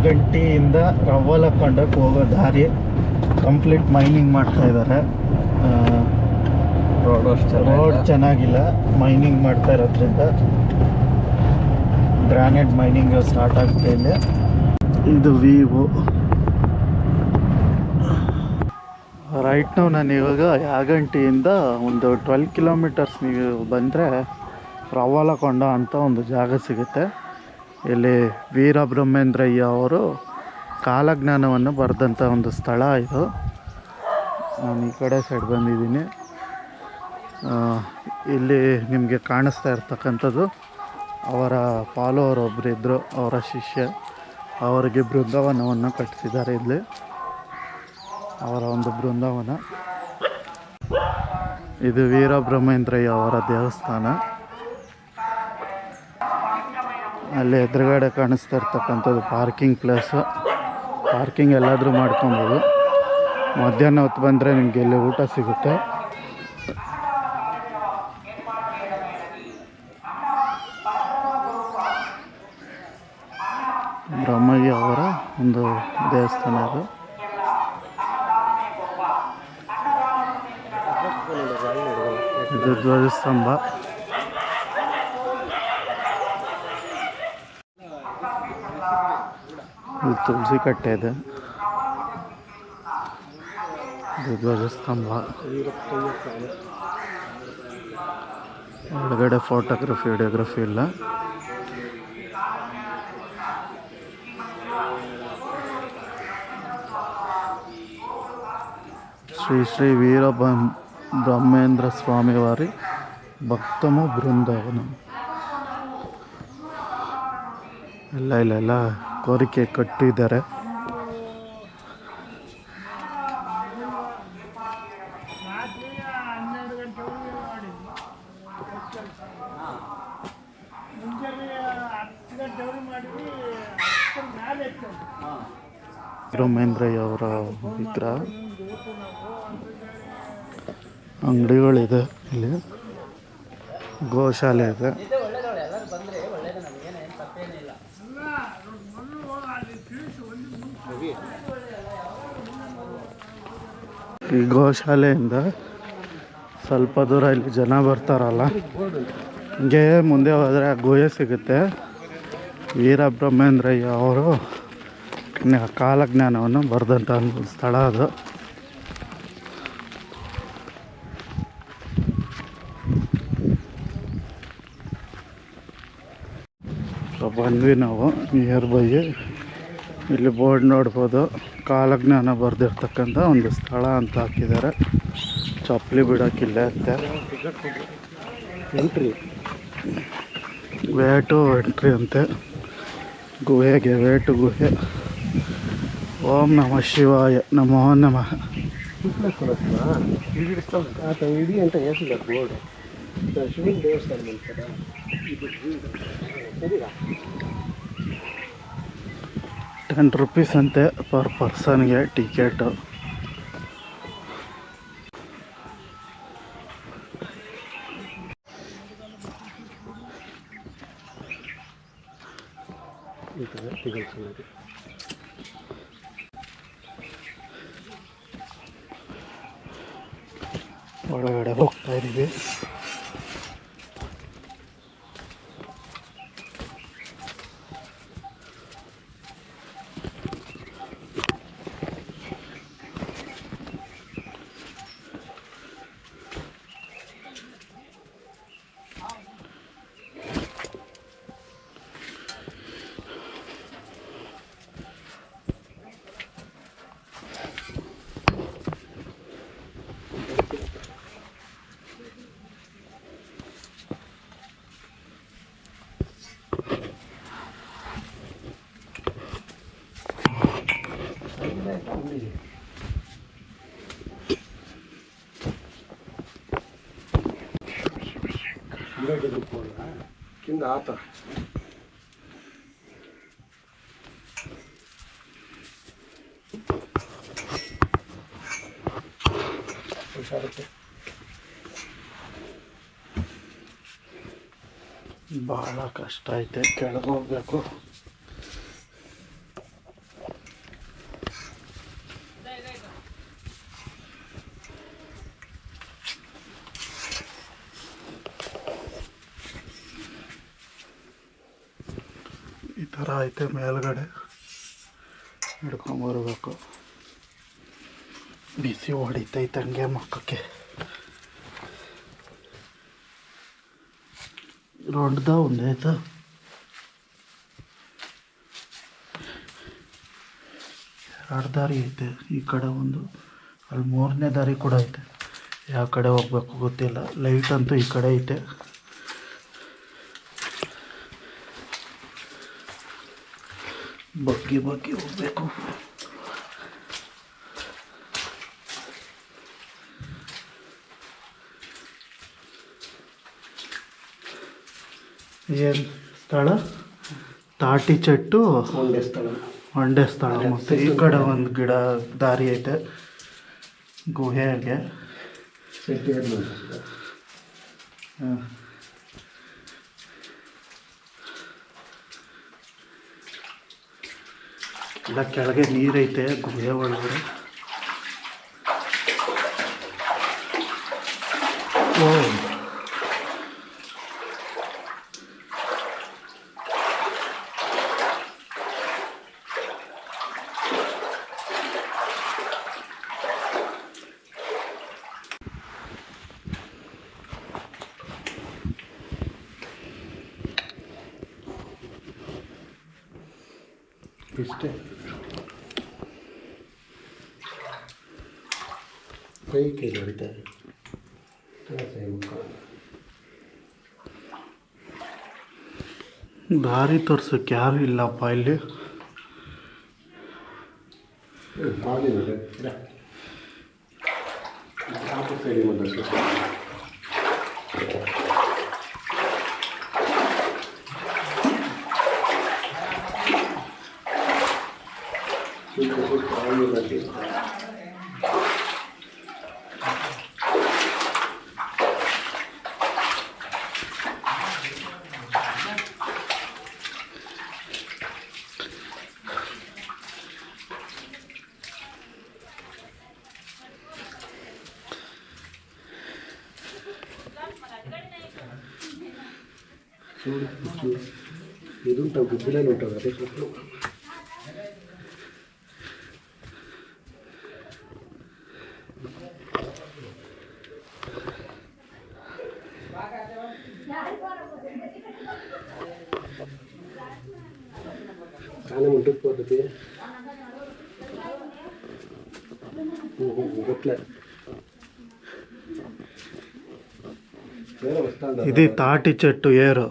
ಯಾಗಂಟಿಯಿಂದ ರವ್ವಲಕೊಂಡಕ್ಕೆ ಹೋಗೋ ದಾರಿ complete mining ಮಾಡ್ತಾ ಇದ್ದಾರೆ. ರೋಡ್ ಚೆನ್ನಾಗಿಲ್ಲ, ಮೈನಿಂಗ್ ಮಾಡ್ತಾ ಇರೋದ್ರಿಂದ ಗ್ರಾನೈಟ್ ಮೈನಿಂಗ್ ಸ್ಟಾರ್ಟ್ ಆಗ್ತಾ ಇಲ್ಲ. ಇದು ವಿವೋ. ರೈಟ್ ನಾವು ನಾನು ಇವಾಗ ಯಾಗಂಟಿಯಿಂದ ಒಂದು 12 ಕಿಲೋಮೀಟರ್ಸ್ ನೀವು ಬಂದರೆ ರವ್ವಲಕೊಂಡ ಅಂತ ಒಂದು ಜಾಗ ಸಿಗುತ್ತೆ. ಇಲ್ಲಿ ವೀರಬ್ರಹ್ಮೇಂದ್ರಯ್ಯ ಅವರು ಕಾಲಜ್ಞಾನವನ್ನು ಬರೆದಂಥ ಒಂದು ಸ್ಥಳ ಇದು. ನಾನು ಈ ಕಡೆ ಸೈಡ್ ಬಂದಿದ್ದೀನಿ. ಇಲ್ಲಿ ನಿಮಗೆ ಕಾಣಿಸ್ತಾ ಇರ್ತಕ್ಕಂಥದ್ದು ಅವರ ಫಾಲೋವರ್ ಒಬ್ಬರಿದ್ದರು, ಅವರ ಶಿಷ್ಯ. ಅವರಿಗೆ ಬೃಂದಾವನವನ್ನು ಕಟ್ಟಿಸಿದ್ದಾರೆ. ಇಲ್ಲಿ ಅವರ ಒಂದು ಬೃಂದಾವನ. ಇದು ವೀರಬ್ರಹ್ಮೇಂದ್ರಯ್ಯ ಅವರ ದೇವಸ್ಥಾನ. ಅಲ್ಲಿ ಎದುರುಗಡೆ ಕಾಣಿಸ್ತಾ ಇರ್ತಕ್ಕಂಥದ್ದು ಪಾರ್ಕಿಂಗ್ ಪ್ಲೇಸು. ಪಾರ್ಕಿಂಗ್ ಎಲ್ಲಾದರೂ ಮಾಡ್ಕೊಬೋದು. ಮಧ್ಯಾಹ್ನ ಹೊತ್ತು ಬಂದರೆ ನಿಮಗೆ ಇಲ್ಲಿ ಊಟ ಸಿಗುತ್ತೆ. ಬ್ರಹ್ಮಯ್ಯ ಅವರ ಒಂದು ದೇವಸ್ಥಾನ ಇದು. ಇದು ಧ್ವಜಸ್ತಂಭ. ಇದು ತುಳಸಿ ಕಟ್ಟೆ ಇದೆ. ಇದು ಧ್ವಜಸ್ತಂಭ. ಒಳಗಡೆ ಫೋಟೋಗ್ರಫಿ ವಿಡಿಯೋಗ್ರಫಿ ಇಲ್ಲ. ಶ್ರೀ ಶ್ರೀ ವೀರಬ್ರಹ್ಮೇಂದ್ರ ಸ್ವಾಮಿ ವಾರಿ ಭಕ್ತಮು ಬೃಂದಾವನ. ಇಲ್ಲೆಲ್ಲ ಕೋರಿಕೆ ಕಟ್ಟಿದ್ದಾರೆ. ಬ್ರಹ್ಮೇಂದ್ರಯ್ಯ ಅವರ ವಿಗ್ರಹ. ಅಂಗಡಿಗಳಿದೆ ಇಲ್ಲಿ. ಗೋಶಾಲೆ ಇದೆ. ಈ ಗೋಶಾಲೆಯಿಂದ ಸ್ವಲ್ಪ ದೂರ ಇಲ್ಲಿ ಜನ ಬರ್ತಾರಲ್ಲ, ಹಂಗೆ ಮುಂದೆ ಹೋದರೆ ಆ ಗುಹೆ ಸಿಗುತ್ತೆ. ವೀರಬ್ರಹ್ಮೇಂದ್ರಯ್ಯ ಅವರು ಕಾಲಜ್ಞಾನವನ್ನು ಬರೆದಂಥ ಒಂದು ಸ್ಥಳ ಅದು. ಬಂದ್ವಿ ನಾವು ನಿಯರ್ ಬೈ. ಇಲ್ಲಿ ಬೋರ್ಡ್ ನೋಡ್ಬೋದು, ಕಾಲಜ್ಞಾನ ಬರೆದಿರ್ತಕ್ಕಂಥ ಒಂದು ಸ್ಥಳ ಅಂತ ಹಾಕಿದ್ದಾರೆ. ಚಪ್ಪಲಿ ಬಿಡೋಕ್ಕಿಲ್ಲ ಅಂತೆ. ವೇಟು ಎಂಟ್ರಿ ಅಂತೆ ಗುಹೆಗೆ. ವೇಟು ಗುಹೆ. ಓಂ ನಮಃ ಶಿವಾಯ ನಮೋ ನಮಃ. ₹10 ಅಂತೆ ಪರ್ ಪರ್ಸನ್ಗೆ ಟಿಕೆಟು. ಒಳಗಡೆ ಹೋಗ್ತಾ ಇದ್ದೀವಿ. కింద ఆత ಭಾಳ ಕಷ್ಟ ಐತೆ. ಕೆಳಗೆ ಹೋಗ್ಬೇಕು. ಥರ ಐತೆ ಮೇಲ್ಗಡೆ ಹಿಡ್ಕೊಂಬರ್ಬೇಕು. ಬಿಸಿ ಹೊಡಿತೈತೆ ಹಂಗೆ ಮಕ್ಕಕ್ಕೆ. ದೊಡ್ಡದ ಒಂದೈತ ಎರಡು ದಾರಿ ಐತೆ. ಈ ಕಡೆ ಒಂದು, ಅಲ್ಲಿ ಮೂರನೇ ದಾರಿ ಕೂಡ ಐತೆ. ಯಾವ ಕಡೆ ಹೋಗ್ಬೇಕು ಗೊತ್ತಿಲ್ಲ. ಲೈಟ್ ಅಂತೂ ಈ ಕಡೆ ಐತೆ. ಬಗ್ಗಿ ಹೋಗ್ಬೇಕು. ಏನು ಸ್ಥಳ? ತಾಟಿ ಚೆಟ್ಟು ಒಂಡೆ ಸ್ಥಳ. ಮತ್ತು ಈ ಕಡೆ ಒಂದು ಗಿಡ ದಾರಿ ಐತೆ ಗುಹೆಗೆ. ಇಲ್ಲ ಕೆಳಗೆ ನೀರೈತೆ ಗುಹೆ ಒಳಗಡೆ. ಓ ಇಷ್ಟೇ. ಕೈ ಹೊಡಿತಾರೆ. ದಾರಿ ತೋರ್ಸೋಕ್ಕೆ ಯಾರು ಇಲ್ಲಪ್ಪ ಇಲ್ಲಿ. ಇದುಂಟಾವು ಗುಬ್ಬಿಲಲ್ಲಿ ಉಂಟಾವು. ಅದೇ ಸ್ವಲ್ಪ చాలా ఉంటుంది పోతుంది గట్ల. ఇది తాటి చెట్టు ఏరు.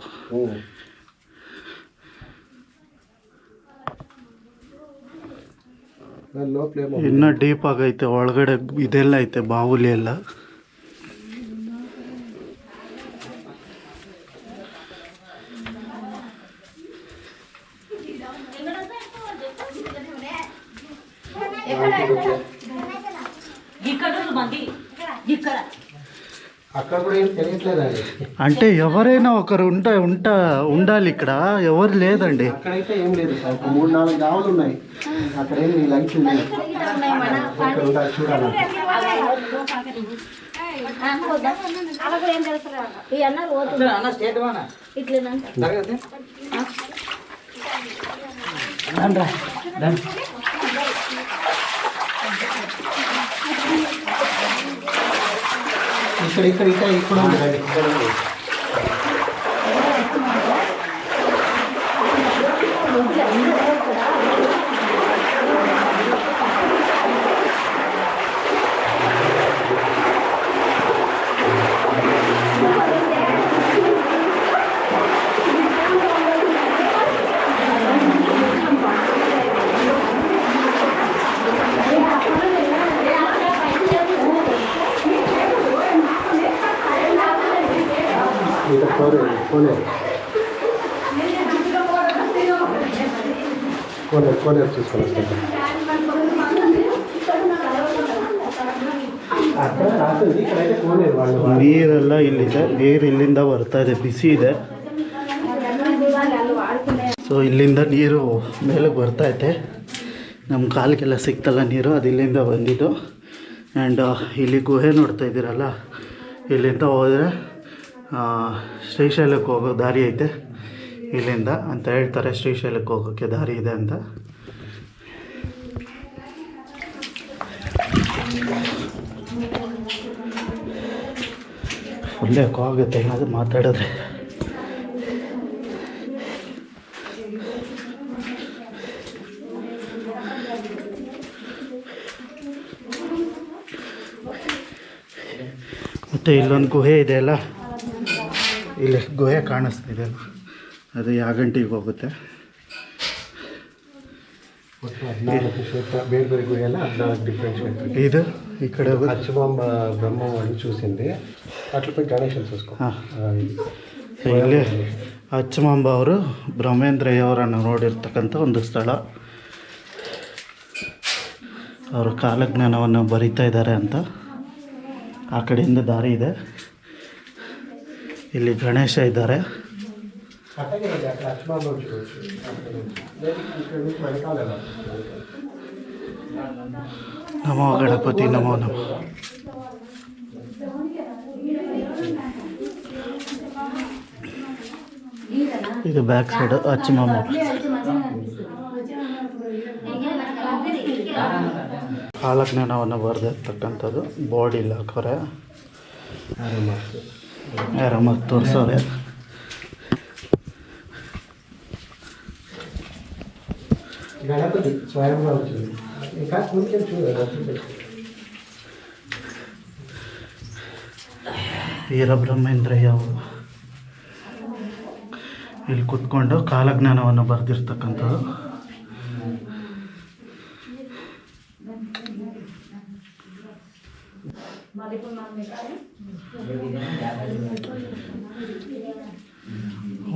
ಇನ್ನೂ ಡೀಪ್ ಆಗೈತೆ ಒಳಗಡೆ. ಇದೆಲ್ಲ ಐತೆ ಬಾವುಲಿ ಎಲ್ಲ. అంటే ఎవరైనా ఒకరు ఉండాలి ఇక్కడ. ఎవరు లేదండి. అక్కడైతే ఏం లేదు సార్. 3-4 ఆవులు ఉన్నాయి. అక్కడ ఏం లైట్స్ ఉన్నాయి. చూడాలి. ఇక్కడ ನೀರೆಲ್ಲ ಇಲ್ಲಿದೆ. ನೀರು ಇಲ್ಲಿಂದ ಬರ್ತಾ ಇದೆ. ಬಿಸಿ ಇದೆ. ಸೊ ಇಲ್ಲಿಂದ ನೀರು ಮೇಲಕ್ಕೆ ಬರ್ತೈತೆ. ನಮ್ಮ ಕಾಲಿಗೆಲ್ಲ ಸಿಕ್ತಲ್ಲ ನೀರು, ಅದು ಇಲ್ಲಿಂದ ಬಂದಿದ್ದು. ಆ್ಯಂಡ್ ಇಲ್ಲಿ ಗುಹೆ ನೋಡ್ತಾ ಇದ್ದೀರಲ್ಲ, ಇಲ್ಲಿಂದ ಹೋದರೆ ಶ್ರೀಶೈಲಕ್ಕೆ ಹೋಗೋ ದಾರಿ ಐತೆ. ಇಲ್ಲಿಂದ ಅಂತ ಹೇಳ್ತಾರೆ, ಶ್ರೀಶೈಲಕ್ಕೆ ಹೋಗೋಕ್ಕೆ ದಾರಿ ಇದೆ ಅಂತ. ಫುಲ್ ಯಾಕೋ ಆಗುತ್ತೆ ಏನಾದರೂ ಮಾತಾಡಿದ್ರೆ. ಮತ್ತು ಇಲ್ಲೊಂದು ಗುಹೆ ಇದೆ ಅಲ್ಲ, ಇಲ್ಲಿ ಗುಹೆ ಕಾಣಿಸ್ತಿದೆ, ಅದು ಯಾಗಂಟಿಗೆ ಹೋಗುತ್ತೆ. ಬೇರೆ ಬೇರೆ ಗುಹೆ ಎಲ್ಲ 14 డిఫరెంట్ క్షేత్రాలు. ಇದು ఈ కಡೆ అచ్చమాంబ బ్రహ్మవాడిని చూసింది, అట్లపై గణేశన్ చూసుకో. ಇಲ್ಲಿ ಅಚ್ಚಮಾಂಬ ಅವರು ಬ್ರಹ್ಮೇಂದ್ರಯ್ಯ ಅವರನ್ನು ನೋಡಿರ್ತಕ್ಕಂಥ ಒಂದು ಸ್ಥಳ. ಅವರು ಕಾಲಜ್ಞಾನವನ್ನು ಬರಿತಾ ಇದ್ದಾರೆ ಅಂತ. ಆ ಕಡೆಯಿಂದ ದಾರಿ ಇದೆ. ಇಲ್ಲಿ ಗಣೇಶ ಇದ್ದಾರೆ. ನಮೋ ಗಣಪತಿ ನಮೋ ನಮೋ. ಇದು ಬ್ಯಾಕ್ ಸೈಡ್ ಅಚ್ಚಮಾಂಬ. ಕಾಲಜ್ಞಾನವನ್ನು ಬರೆದಿರ್ತಕ್ಕಂಥದ್ದು ಬೋರ್ಡ್ ಇಲ್ಲ ಹಾಕೋರೆ, ಆರಾಮಾಗಿ ತೋರಿಸೋರೆ. గణపతి స్వయంగా వచ్చింది. ఇంకా కొంచెం చూడండి. ವೀರಬ್ರಹ್ಮೇಂದ್ರಯ್ಯ ಅವರು ಇಲ್ಲಿ ಕೂತ್ಕೊಂಡು ಕಾಲಜ್ಞಾನವನ್ನು ಬರೆದಿರ್ತಕ್ಕಂಥದ್ದು.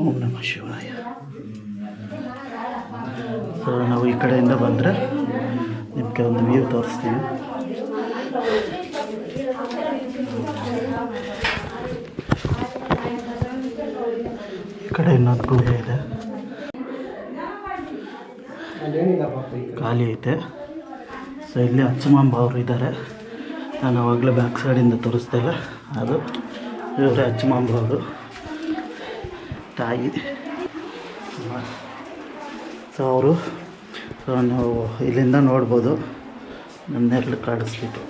ಓಂ ನಮಃ ಶಿವಾಯ. ಸೊ ನಾವು ಈ ಕಡೆಯಿಂದ ಬಂದರೆ ನಿಮಗೆ ಒಂದು ವ್ಯೂ ತೋರಿಸ್ತೀವಿ. ಈ ಕಡೆ ಇನ್ನೊಂದು ಗುಹೆ ಇದೆ, ಖಾಲಿ ಐತೆ. ಸೊ ಇಲ್ಲಿ ಅಚ್ಚಮಾಂಬ ಅವರು ಇದ್ದಾರೆ. ನಾನು ಆವಾಗಲೇ ಬ್ಯಾಕ್ ಸೈಡಿಂದ ತೋರಿಸ್ತಾ ಇಲ್ಲ, ಅದು ಇವರೇ ಅಚ್ಚಮಾಂಬ ಅವರು ತಾಯಿ. ಸೊ ಅವರು ನಾವು ಇಲ್ಲಿಂದ ನೋಡ್ಬೋದು, ನನ್ನೆರಳು ಕಾಡಿಸ್ಬಿಟ್ಟು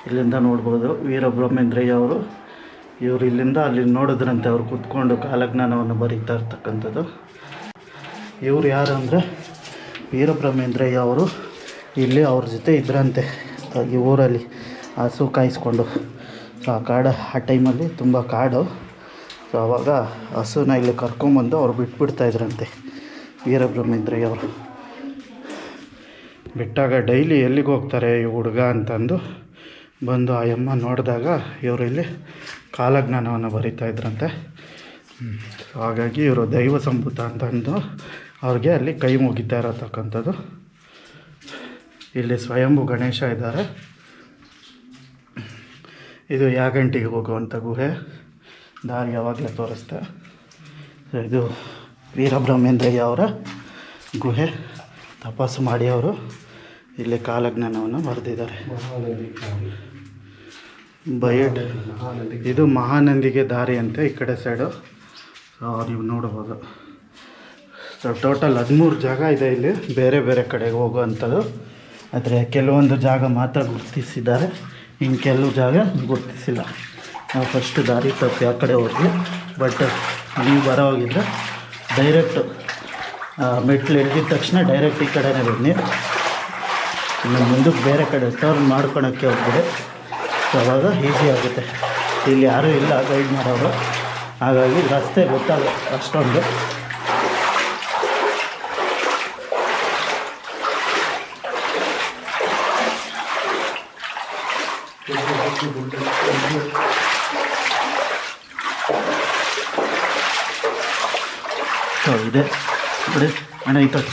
ಇಲ್ಲಿಂದ ನೋಡ್ಬೋದು. ವೀರಬ್ರಹ್ಮೇಂದ್ರಯ್ಯ ಅವರು ಇವರು ಇಲ್ಲಿಂದ ಅಲ್ಲಿ ನೋಡಿದ್ರಂತೆ, ಅವರು ಕೂತ್ಕೊಂಡು ಕಾಲಜ್ಞಾನವನ್ನು ಬರೀತಾ ಇರ್ತಕ್ಕಂಥದ್ದು. ಇವರು ಯಾರು ಅಂದರೆ ವೀರಬ್ರಹ್ಮೇಂದ್ರಯ್ಯ ಅವರು ಇಲ್ಲಿ ಅವ್ರ ಜೊತೆ ಇದ್ರಂತೆ ಈ ಊರಲ್ಲಿ ಹಸು ಕಾಯಿಸ್ಕೊಂಡು. ಸೊ ಆ ಟೈಮಲ್ಲಿ ತುಂಬ ಕಾಡು. ಸೊ ಆವಾಗ ಹಸುನ ಇಲ್ಲಿ ಕರ್ಕೊಂಬಂದು ಅವ್ರು ಬಿಟ್ಬಿಡ್ತಾಯಿದ್ರಂತೆ ವೀರಬ್ರಹ್ಮೇಂದ್ರಯ್ಯ ಅವರು. ಬಿಟ್ಟಾಗ ಡೈಲಿ ಎಲ್ಲಿಗೆ ಹೋಗ್ತಾರೆ ಈ ಹುಡುಗ ಅಂತಂದು ಬಂದು ಆ ಅಮ್ಮ ನೋಡಿದಾಗ ಇವರು ಇಲ್ಲಿ ಕಾಲಜ್ಞಾನವನ್ನು ಬರೀತಾಯಿದ್ರಂತೆ. ಹಾಗಾಗಿ ಇವರು ದೈವ ಸಂಭೂತ ಅಂತಂದು ಅವ್ರಿಗೆ ಅಲ್ಲಿ ಕೈ ಮುಗಿತಾ ಇರತಕ್ಕಂಥದ್ದು. ಇಲ್ಲಿ ಸ್ವಯಂಭೂ ಗಣೇಶ ಇದ್ದಾರೆ. ಇದು ಯಾಗಂಟಿಗೆ ಹೋಗುವಂಥ ಗುಹೆ, ದಾರಿ ಯಾವಾಗಲೇ ತೋರಿಸ್ತೆ. ಸೊ ಇದು ವೀರಬ್ರಹ್ಮೇಂದ್ರಯ್ಯ ಅವರ ಗುಹೆ. ತಪಸ್ಸು ಮಾಡಿ ಅವರು ಇಲ್ಲಿ ಕಾಲಜ್ಞಾನವನ್ನು ಬರೆದಿದ್ದಾರೆ. ಇದು ಮಹಾನಂದಿಗೆ ದಾರಿ ಅಂತ ಈ ಕಡೆ ಸೈಡು. ಸೊ ನೀವು ನೋಡ್ಬೋದು. ಸೊ ಟೋಟಲ್ 13 ಜಾಗ ಇದೆ ಇಲ್ಲಿ ಬೇರೆ ಬೇರೆ ಕಡೆಗೆ ಹೋಗುವಂಥದ್ದು. ಆದರೆ ಕೆಲವೊಂದು ಜಾಗ ಮಾತ್ರ ಗುರುತಿಸಿದ್ದಾರೆ, ಇನ್ನು ಕೆಲವು ಜಾಗ ಗುರುತಿಸಿಲ್ಲ. ನಾವು ಫಸ್ಟ್ ದಾರಿ ತಪ್ಪಿ ಆ ಕಡೆ ಹೋದ್ವಿ. ಬಟ್ ನೀವು ಬರೋವಾಗಿದ್ದರೆ ಡೈರೆಕ್ಟ್ ಮೆಟ್ಲು ಇಳಿದ ತಕ್ಷಣ ಡೈರೆಕ್ಟ್ ಈ ಕಡೆನೇ ಬನ್ನಿ. ಇನ್ನು ಮುಂದಕ್ಕೆ ಬೇರೆ ಕಡೆ ಟರ್ನ್ ಮಾಡ್ಕೊಳಕ್ಕೆ ಹೋಗ್ಬಿಡಿ. ಸೊ ಅವಾಗ ಈಸಿ ಆಗುತ್ತೆ. ಇಲ್ಲಿ ಯಾರೂ ಇಲ್ಲ ಗೈಡ್ ಮಾಡೋರು, ಹಾಗಾಗಿ ರಸ್ತೆ ಗೊತ್ತಾಗಲ್ಲ ಅಷ್ಟೊಂದು. ಸೊ ಇದೆ ನೋಡಿ ಅಣ್ಣ, ಈ ಥರ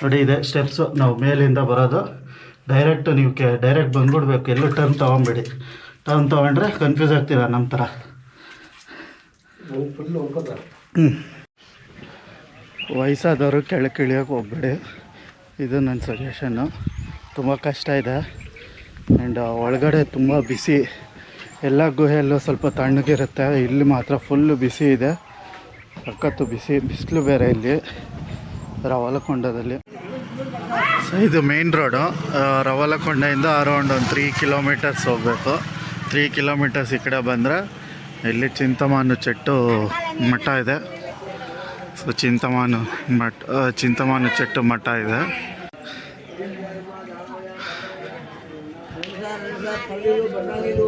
ನೋಡಿ ಇದೆ ಸ್ಟೆಪ್ಸು. ನಾವು ಮೇಲಿಂದ ಬರೋದು ಡೈರೆಕ್ಟ್, ನೀವು ಡೈರೆಕ್ಟ್ ಬಂದ್ಬಿಡ್ಬೇಕು, ಎಲ್ಲೂ ಟರ್ನ್ ತೊಗೊಂಬಿಡಿ. ಟರ್ನ್ ತೊಗೊಂಡ್ರೆ ಕನ್ಫ್ಯೂಸ್ ಆಗ್ತೀರ ನಮ್ಮ ಥರ. ವಯಸ್ಸಾದವರು ಕೆಳಗೆ ಇಳಿಯೋಕೆ ಹೋಗ್ಬೇಡಿ, ಇದು ನನ್ನ ಸಜೆಷನ್ನು. ತುಂಬ ಕಷ್ಟ ಇದೆ ಆ್ಯಂಡ್ ಒಳಗಡೆ ತುಂಬ ಬಿಸಿ. ಎಲ್ಲ ಗುಹೆಯಲ್ಲೂ ಸ್ವಲ್ಪ ತಣ್ಣಗಿರುತ್ತೆ, ಇಲ್ಲಿ ಮಾತ್ರ ಫುಲ್ಲು ಬಿಸಿ ಇದೆ. ಸಖತ್ತು ಬಿಸಿಲು ಬೇರೆ ಇಲ್ಲಿ ರವಲಕೊಂಡದಲ್ಲಿ. ಸೊ ಇದು ಮೇನ್ ರೋಡು. ರವಲಕೊಂಡೆಯಿಂದ ಅರೌಂಡ್ ಒಂದು 3 ಕಿಲೋಮೀಟರ್ಸ್ ಹೋಗಬೇಕು. 3 ಕಿಲೋಮೀಟರ್ಸ್ ಈ ಕಡೆ ಬಂದರೆ ಇಲ್ಲಿ ಚಿಂತಮಾನು ಚೆಟ್ಟು ಮಠ ಇದೆ. ಸೊ ಚಿಂತಮಾನು ಚೆಟ್ಟು ಮಠ ಇದೆ. ಇದು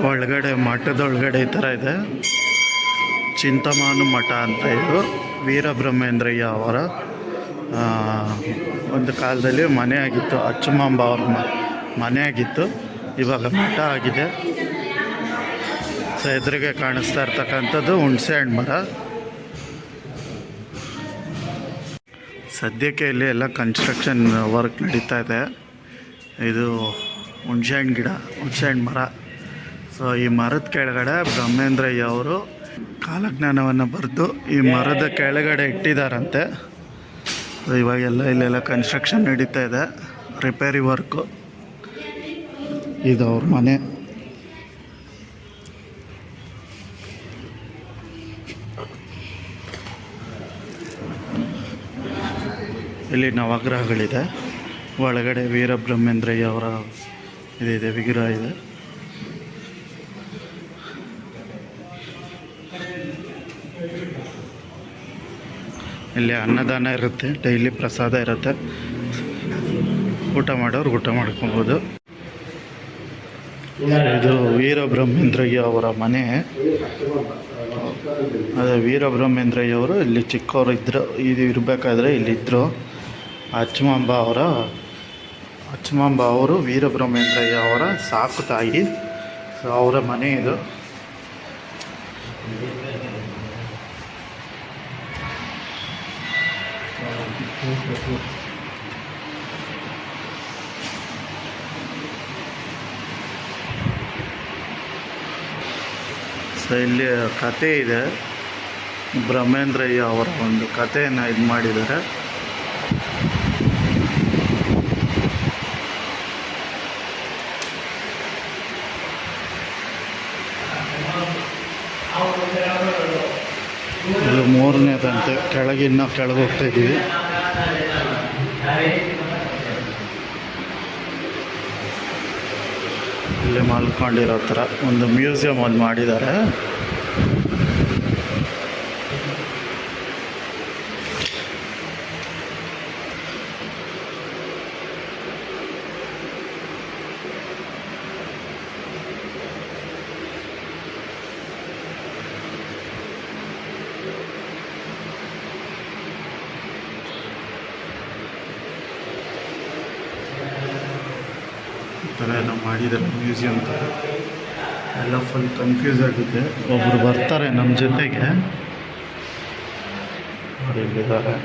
ಒಳಗಡೆ ಮಠದೊಳಗಡೆ ಈ ಥರ ಇದೆ. ಚಿಂತಮಾನು ಮಠ ಅಂತ. ಇದು ವೀರಬ್ರಹ್ಮೇಂದ್ರಯ್ಯ ಅವರ ಒಂದು ಕಾಲದಲ್ಲಿ ಮನೆ ಆಗಿತ್ತು. ಅಚ್ಚುಮಾಂಬ ಅವ್ರ ಮನೆ ಆಗಿತ್ತು. ಇವಾಗ ಮಠ ಆಗಿದೆ. ಸೊ ಎದುರಿಗೆ ಕಾಣಿಸ್ತಾ ಇರ್ತಕ್ಕಂಥದ್ದು ಹುಣಸೆ ಹಣ್ಣು ಮರ. ಸದ್ಯಕ್ಕೆ ಇಲ್ಲಿ ಎಲ್ಲ ಕನ್ಸ್ಟ್ರಕ್ಷನ್ ವರ್ಕ್ ನಡೀತಾ ಇದೆ. ಇದು ಹುಣಸೆ ಹಣ್ಣು ಗಿಡ, ಹುಣಸೆ ಹಣ್ಣು ಮರ. ಸೊ ಈ ಮರದ ಕೆಳಗಡೆ ಬ್ರಹ್ಮೇಂದ್ರಯ್ಯ ಅವರು ಕಾಲಜ್ಞಾನವನ್ನು ಬರೆದು ಈ ಮರದ ಕೆಳಗಡೆ ಇಟ್ಟಿದ್ದಾರಂತೆ. ಸೊ ಇವಾಗೆಲ್ಲ ಇಲ್ಲೆಲ್ಲ ಕನ್ಸ್ಟ್ರಕ್ಷನ್ ನಡೀತಾ ಇದೆ, ರಿಪೇರಿ ವರ್ಕು. ಇದು ಅವ್ರ ಮನೆ. ಇಲ್ಲಿ ನವಗ್ರಹಗಳಿದೆ. ಒಳಗಡೆ ವೀರಬ್ರಹ್ಮೇಂದ್ರಯ್ಯ ಅವರ ಇದಿದೆ, ವಿಗ್ರಹ ಇದೆ. ಇಲ್ಲಿ ಅನ್ನದಾನ ಇರುತ್ತೆ, ಡೈಲಿ ಪ್ರಸಾದ ಇರುತ್ತೆ. ಊಟ ಮಾಡೋರು ಊಟ ಮಾಡ್ಕೊಬೋದು. ಇದು ವೀರಬ್ರಹ್ಮೇಂದ್ರಯ್ಯ ಅವರ ಮನೆ. ಅದೇ ವೀರಬ್ರಹ್ಮೇಂದ್ರಯ್ಯ ಅವರು ಇಲ್ಲಿ ಚಿಕ್ಕವರು ಇದ್ದರು. ಇದು ಇರಬೇಕಾದ್ರೆ ಇಲ್ಲಿದ್ದರು. ಅಚ್ಚುಮಾಂಬ ಅವರು ವೀರಬ್ರಹ್ಮೇಂದ್ರಯ್ಯ ಅವರ ಸಾಕು ತಾಯಿ. ಸೊ ಅವರ ಮನೆ ಇದು. ಸೊ ಇಲ್ಲಿ ಕತೆ ಇದೆ. ಬ್ರಹ್ಮೇಂದ್ರಯ್ಯ ಅವರ ಒಂದು ಕಥೆಯನ್ನು ಇದು ಮಾಡಿದ್ದಾರೆ. ಇದು 3ನೇದಂತೆ. ಕೆಳಗೆ ಹೋಗ್ತಾ ಇದ್ದೀವಿ. ಇಲ್ಲಿ ಮಲ್ಕೊಂಡಿರೋ ಥರ ಒಂದು ಮ್ಯೂಸಿಯಂ ಒಂದು ಮಾಡಿದ್ದಾರೆ. ಈ ಥರ ಎಲ್ಲ ಮಾಡಿದ್ದಾರೆ ಮ್ಯೂಸಿಯಂ ಥರ. ಎಲ್ಲ ಫುಲ್ ಕನ್ಫ್ಯೂಸ್ ಆಗುತ್ತೆ. ಒಬ್ಬರು ಬರ್ತಾರೆ ನಮ್ಮ ಜೊತೆಗೆ, ಅವ್ರು ಇಲ್ಲಿದ್ದಾರೆ.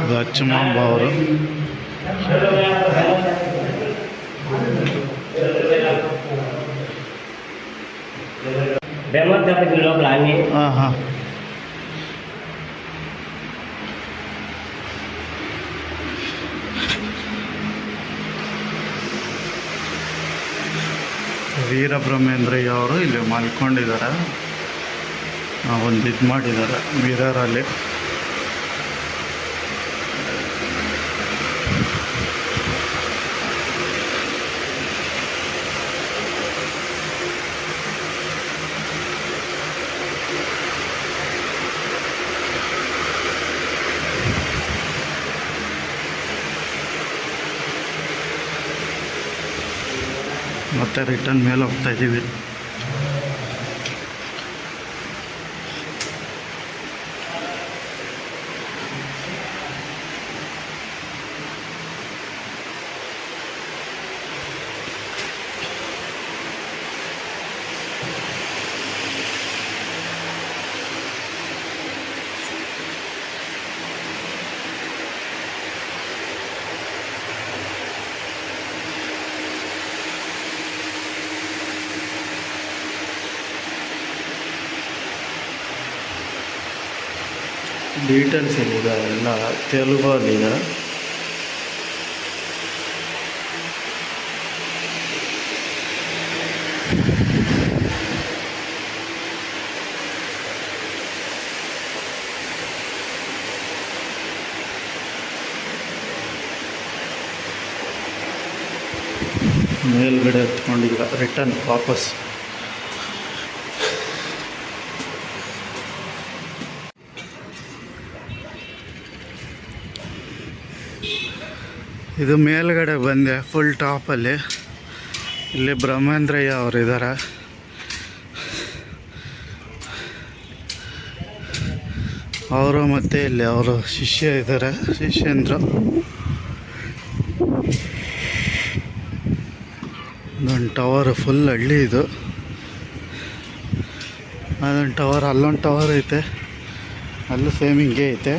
ಇದು ಅಚ್ಚುಮಾಂಬ ಅವರು. ಹಾಂ ಹಾಂ. ವೀರಬ್ರಹ್ಮೇಂದ್ರಯ್ಯ ಅವರು ಇಲ್ಲಿ ಮಲ್ಕೊಂಡಿದ್ದಾರೆ. ಒಂದು ಇದು ಮಾಡಿದ್ದಾರೆ ಮಿರರಲ್ಲಿ. ಮತ್ತೆ ರಿಟರ್ನ್ ಮೇಲೆ ಹೋಗ್ತಾ ಇದ್ದೀವಿ. ಡೀಟೇಲ್ಸ್ ಇದೆ ಎಲ್ಲ ತೆಲುಗಲ್ಲಿದೆ. ಮೇಲ್ಗಡೆ ಹತ್ಕೊಂಡೀಗ ರಿಟರ್ನ್ ವಾಪಸ್. ಇದು ಮೇಲ್ಗಡೆ ಬಂದೆ ಫುಲ್ ಟಾಪಲ್ಲಿ. ಇಲ್ಲಿ ಬ್ರಹ್ಮೇಂದ್ರಯ್ಯ ಅವರು ಇದ್ದಾರೆ. ಅವರು ಮತ್ತು ಇಲ್ಲಿ ಅವರು ಶಿಷ್ಯ ಇದ್ದಾರೆ, ಶಿಷ್ಯಂದ್ರು. ಇದೊಂದು ಟವರ್, ಫುಲ್ ಹಳ್ಳಿ ಇದು. ಅದೊಂದು ಟವರ್, ಅಲ್ಲೊಂದು ಟವರ್ ಐತೆ, ಅಲ್ಲೂ ಸೇಮ್ ಹಿಂಗೆ ಐತೆ.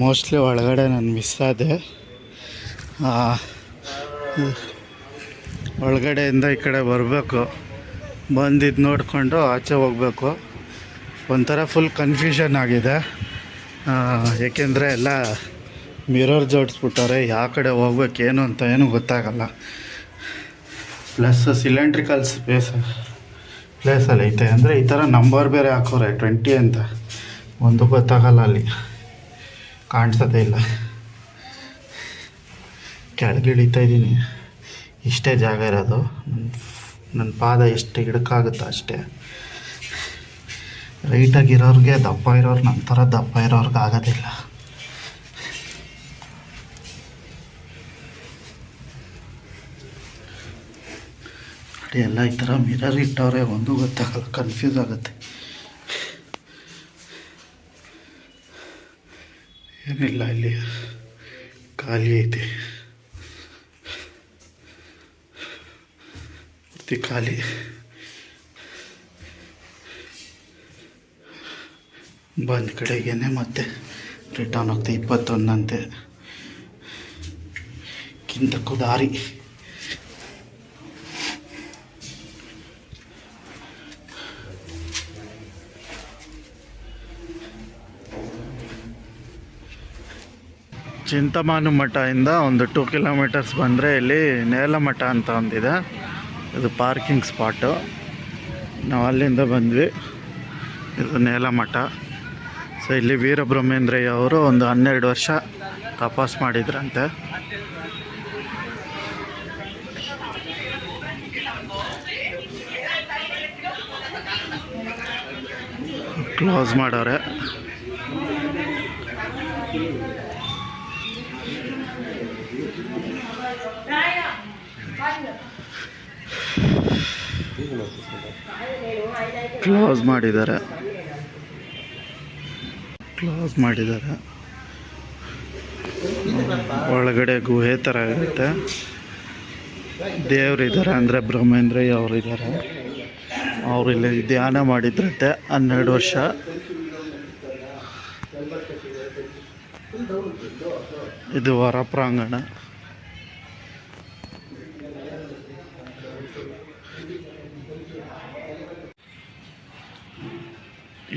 ಮೋಸ್ಟ್ಲಿ ಒಳಗಡೆ ನಾನು ಮಿಸ್ ಆದೆ. ಒಳಗಡೆಯಿಂದ ಈ ಕಡೆ ಬರಬೇಕು, ಬಂದಿದ್ದು ನೋಡಿಕೊಂಡು ಆಚೆ ಹೋಗಬೇಕು. ಒಂಥರ ಫುಲ್ ಕನ್ಫ್ಯೂಷನ್ ಆಗಿದೆ, ಏಕೆಂದರೆ ಎಲ್ಲ ಮಿರರ್ ಜೋಡಿಸ್ಬಿಟ್ಟವ್ರೆ. ಯಾವ ಕಡೆ ಹೋಗ್ಬೇಕು ಏನು ಅಂತ ಏನೂ ಗೊತ್ತಾಗಲ್ಲ. ಪ್ಲಸ್ ಸಿಲಿಂಡ್ರಿಕಲ್ ಪ್ಲೇಸಲ್ಲಿ ಐತೆ. ಅಂದರೆ ಈ ಥರ ನಂಬರ್ ಬೇರೆ ಹಾಕೋರೆ 20 ಅಂತ, ಒಂದು ಗೊತ್ತಾಗಲ್ಲ, ಅಲ್ಲಿ ಕಾಣಿಸೋದೇ ಇಲ್ಲ. ಕೆಳಗಿಳಿತಾ ಇದ್ದೀನಿ, ಇಷ್ಟೇ ಜಾಗ ಇರೋದು. ನನ್ನ ಪಾದ ಎಷ್ಟು ಗಿಡಕ್ಕಾಗುತ್ತೋ ಅಷ್ಟೇ. ರೈಟಾಗಿರೋರಿಗೆ, ದಪ್ಪ ಇರೋರು, ನಮ್ಮ ಥರ ದಪ್ಪ ಇರೋರ್ಗೆ ಆಗೋದಿಲ್ಲ. ನೋಡಿ ಎಲ್ಲ ಈ ಥರ ಮಿರರ್ ಇಟ್ಟವ್ರೆ, ಒಂದು ಗೊತ್ತಾಗಲ್ಲ, ಕನ್ಫ್ಯೂಸ್ ಆಗುತ್ತೆ. ಏನಿಲ್ಲ, ಇಲ್ಲಿ ಖಾಲಿ ಐತಿ, ಪೂರ್ತಿ ಖಾಲಿ. ಬಂದ ಕಡೆಗೇನೆ ಮತ್ತೆ ರಿಟರ್ನ್ ಹೋಗ್ತಾ 21 ಅಂತೆ. ಕಿಂತಕ್ಕೂ ದಾರಿ. ಚಿಂತಮಾನು ಮಠದಿಂದ ಒಂದು 2 ಕಿಲೋಮೀಟರ್ಸ್ ಬಂದರೆ ಇಲ್ಲಿ ನೇಲಮಠ ಅಂತ ಒಂದಿದೆ. ಇದು ಪಾರ್ಕಿಂಗ್ ಸ್ಪಾಟು. ನಾವು ಅಲ್ಲಿಂದ ಬಂದ್ವಿ. ಇದು ನೇಲಮಠ. ಸೊ ಇಲ್ಲಿ ವೀರಬ್ರಹ್ಮೇಂದ್ರಯ್ಯ ಅವರು ಒಂದು 12 ವರ್ಷ ತಪಾಸ್ ಮಾಡಿದ್ರಂತೆ. ಕ್ಲೋಸ್ ಮಾಡವ್ರೆ. ಕ್ಲೋಸ್ ಮಾಡಿದ್ದಾರೆ. ಒಳಗಡೆ ಗುಹೆ ಥರ ಇರುತ್ತೆ. ದೇವರಿದ್ದಾರೆ, ಅಂದರೆ ಬ್ರಹ್ಮೇಂದ್ರಯ್ಯ ಅವರು ಇದ್ದಾರೆ. ಅವರು ಇಲ್ಲಿ ಧ್ಯಾನ ಮಾಡಿದ್ರಂತೆ 12 ವರ್ಷ. ಇದು ಹೊರ ಪ್ರಾಂಗಣ.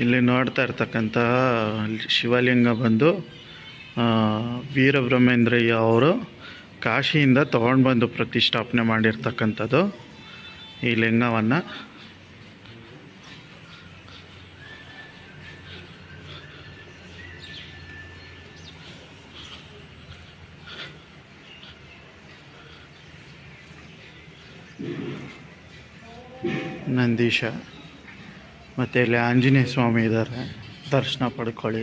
ಇಲ್ಲಿ ನೋಡ್ತಾ ಇರ್ತಕ್ಕಂಥ ಶಿವಲಿಂಗ ಬಂದು ವೀರಬ್ರಹ್ಮೇಂದ್ರಯ್ಯ ಅವರು ಕಾಶಿಯಿಂದ ತೊಗೊಂಡು ಬಂದು ಪ್ರತಿಷ್ಠಾಪನೆ ಮಾಡಿರ್ತಕ್ಕಂಥದ್ದು ಈ ಲಿಂಗವನ್ನು. ನಂದೀಶ ಮತ್ತು ಇಲ್ಲಿ ಆಂಜನೇಯ ಸ್ವಾಮಿ ಇದ್ದಾರೆ, ದರ್ಶನ ಪಡ್ಕೊಳ್ಳಿ.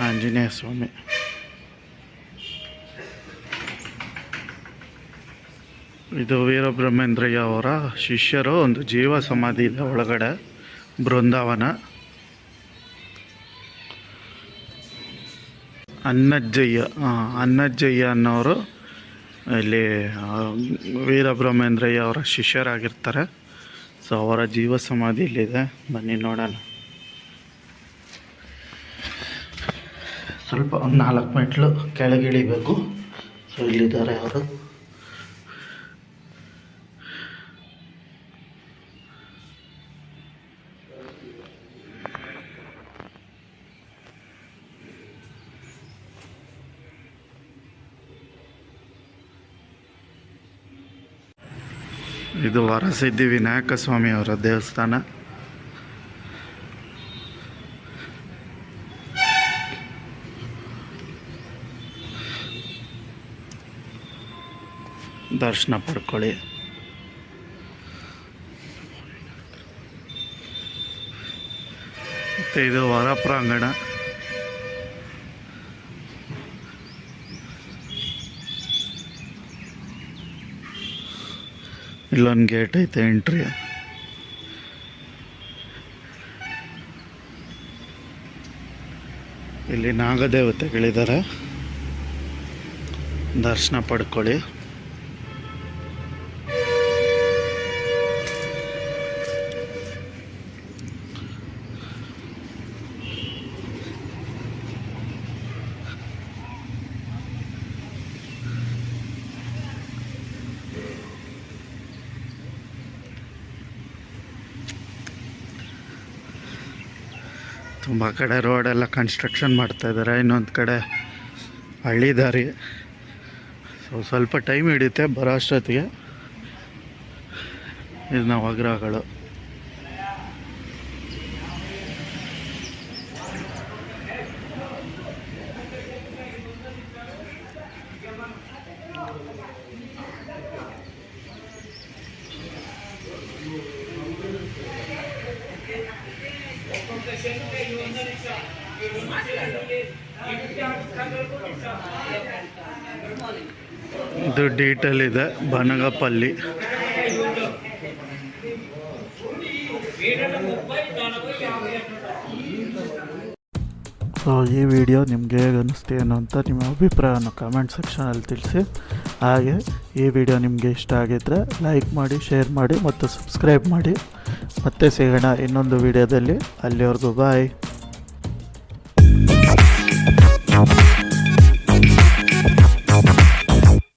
ಆಂಜನೇಯ ಸ್ವಾಮಿ. ಇದು ವೀರಬ್ರಹ್ಮೇಂದ್ರಯ್ಯ ಅವರ ಶಿಷ್ಯರು ಒಂದು ಜೀವ ಸಮಾಧಿ ಇದೆ ಒಳಗಡೆ, ಬೃಂದಾವನ. ಅನ್ನಜ್ಜಯ್ಯ ಅನ್ನೋರು ಇಲ್ಲಿ ವೀರಬ್ರಹ್ಮೇಂದ್ರಯ್ಯ ಅವರ ಶಿಷ್ಯರಾಗಿರ್ತಾರೆ. ಸೊ ಅವರ ಜೀವ ಸಮಾಧಿ ಇಲ್ಲಿದೆ, ಬನ್ನಿ ನೋಡೋಣ. ಸ್ವಲ್ಪ ಒಂದು 4 ಮೆಟ್ಲು ಕೆಳಗಿಳಿಬೇಕು. ಸೊ ಇಲ್ಲಿದ್ದಾರೆ ಅವರು. ಇದು ವರಸಿದ್ಧಿ ವಿನಾಯಕ ಸ್ವಾಮಿ ಅವರ ದೇವಸ್ಥಾನ. ದರ್ಶನ ಪಡ್ಕೊಳ್ಳಿ. ಮತ್ತು ಇದು ಹೊರ ಪ್ರಾಂಗಣ. ಇಲ್ಲೊಂದು ಗೇಟ್ ಐತೆ ಎಂಟ್ರಿ. ಇಲ್ಲಿ ನಾಗದೇವತೆಗಳಿದ್ದಾರೆ, ದರ್ಶನ ಪಡ್ಕೊಳ್ಳಿ. ತುಂಬ ಕಡೆ ರೋಡೆಲ್ಲ ಕನ್ಸ್ಟ್ರಕ್ಷನ್ ಮಾಡ್ತಾಯಿದ್ದಾರೆ, ಇನ್ನೊಂದು ಕಡೆ ಹಳ್ಳಿ ದಾರಿ. ಸೊ ಸ್ವಲ್ಪ ಟೈಮ್ ಹಿಡಿಯುತ್ತೆ ಬರೋ ಅಷ್ಟೊತ್ತಿಗೆ. ಇದು ನವಗ್ರಹಗಳು. ಇದು ಡೀಟೇಲ್ ಇದೆ, ಬನಗಪಲ್ಲಿ. ಸೊ ಈ ವಿಡಿಯೋ ನಿಮಗೆ ಹೇಗೆ ಅನ್ನಿಸ್ತು ಏನು ಅಂತ ನಿಮ್ಮ ಅಭಿಪ್ರಾಯವನ್ನು ಕಮೆಂಟ್ ಸೆಕ್ಷನಲ್ಲಿ ತಿಳಿಸಿ. ಹಾಗೆ ಈ ವಿಡಿಯೋ ನಿಮಗೆ ಇಷ್ಟ ಆಗಿದ್ದರೆ ಲೈಕ್ ಮಾಡಿ, ಶೇರ್ ಮಾಡಿ ಮತ್ತು ಸಬ್ಸ್ಕ್ರೈಬ್ ಮಾಡಿ. ಮತ್ತೆ ಸಿಗೋಣ ಇನ್ನೊಂದು ವಿಡಿಯೋದಲ್ಲಿ. ಅಲ್ಲಿವರೆಗೂ ಬಾಯ್.